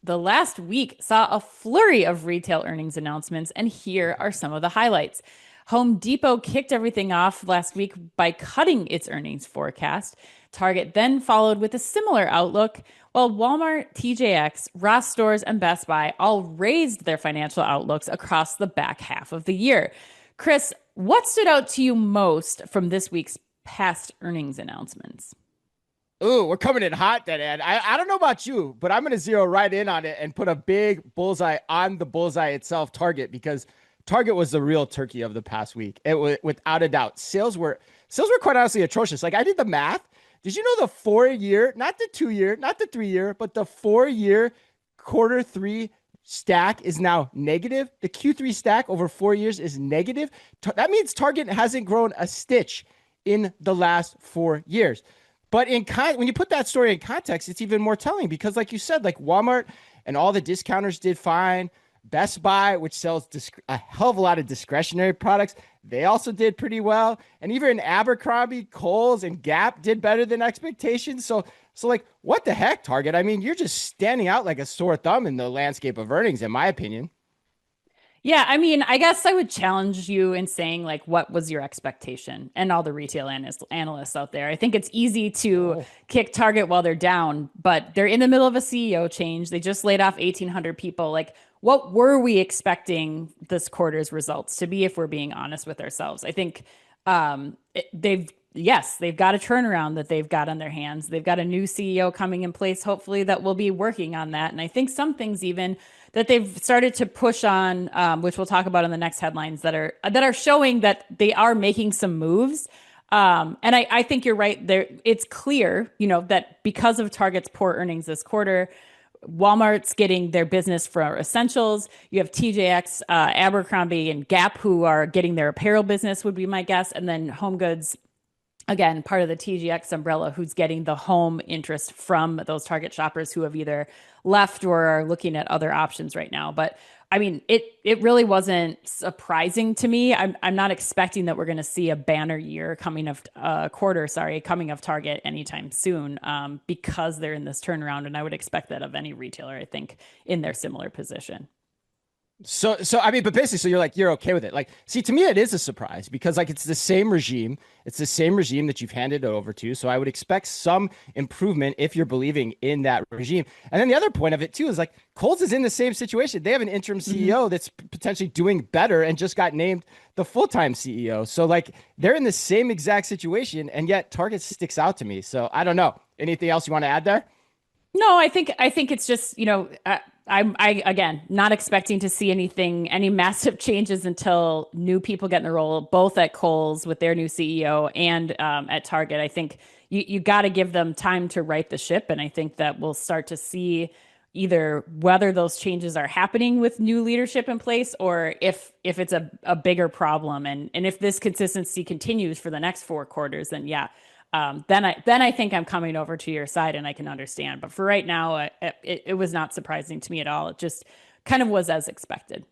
The last week saw a flurry of retail earnings announcements, and here are some of the highlights. Home Depot kicked everything off last week by cutting its earnings forecast. Target then followed with a similar outlook, while Walmart, TJX, Ross Stores, and Best Buy all raised their financial outlooks across the back half of the year. Chris, what stood out to you most from this week's past earnings announcements? Ooh, we're coming in hot then, Ed. I don't know about you, but I'm going to zero right in on it and put a big bullseye on the bullseye itself, Target, because Target was the real turkey of the past week. It was without a doubt. Sales were quite honestly atrocious. Like I did the math. Did you know the 4 year, not the 2 year, not the 3 year, but the 4 year quarter three stack is now negative? The Q3 stack over 4 years is negative. That means Target hasn't grown a stitch in the last 4 years. But when you put that story in context, it's even more telling because, like you said, like Walmart and all the discounters did fine. Best Buy, which sells a hell of a lot of discretionary products, they also did pretty well. And even Abercrombie, Kohl's, and Gap did better than expectations. So like, what the heck, Target? I mean, you're just standing out like a sore thumb in the landscape of earnings, in my opinion. Yeah, I mean, I guess I would challenge you in saying, like, what was your expectation? And all the retail analysts out there. I think it's easy to Oh. kick Target while they're down, but they're in the middle of a CEO change. They just laid off 1,800 people. Like, what were we expecting this quarter's results to be if we're being honest with ourselves? I think they've got a turnaround that they've got on their hands. They've got a new CEO coming in place, hopefully, that will be working on that. And I think some things even that they've started to push on, which we'll talk about in the next headlines, that are showing that they are making some moves. And I think you're right. There, it's clear, that because of Target's poor earnings this quarter, Walmart's getting their business for essentials. You have TJX, Abercrombie, and Gap who are getting their apparel business, would be my guess, and then Home Goods, again, part of the TGX umbrella, who's getting the home interest from those Target shoppers who have either left or are looking at other options right now. But I mean, it really wasn't surprising to me. I'm not expecting that we're going to see a banner year coming of quarter, sorry, coming of Target anytime soon, because they're in this turnaround, and I would expect that of any retailer, I think, in their similar position. So I mean, but basically, so you're okay with it. Like, see, to me, it is a surprise because like it's the same regime. It's the same regime that you've handed it over to. So I would expect some improvement if you're believing in that regime. And then the other point of it too is like Kohl's is in the same situation. They have an interim Mhm. CEO that's potentially doing better and just got named the full-time CEO. So like they're in the same exact situation, and yet Target sticks out to me. So I don't know. Anything else you want to add there? No, I think it's just, I again not expecting to see any massive changes until new people get in the role, both at Kohl's with their new CEO and at Target. I think you got to give them time to right the ship, and I think that we'll start to see either whether those changes are happening with new leadership in place, or if it's a bigger problem, and if this consistency continues for the next 4 quarters, then yeah, then I think I'm coming over to your side and I can understand. But for right now, it was not surprising to me at all. It just kind of was as expected.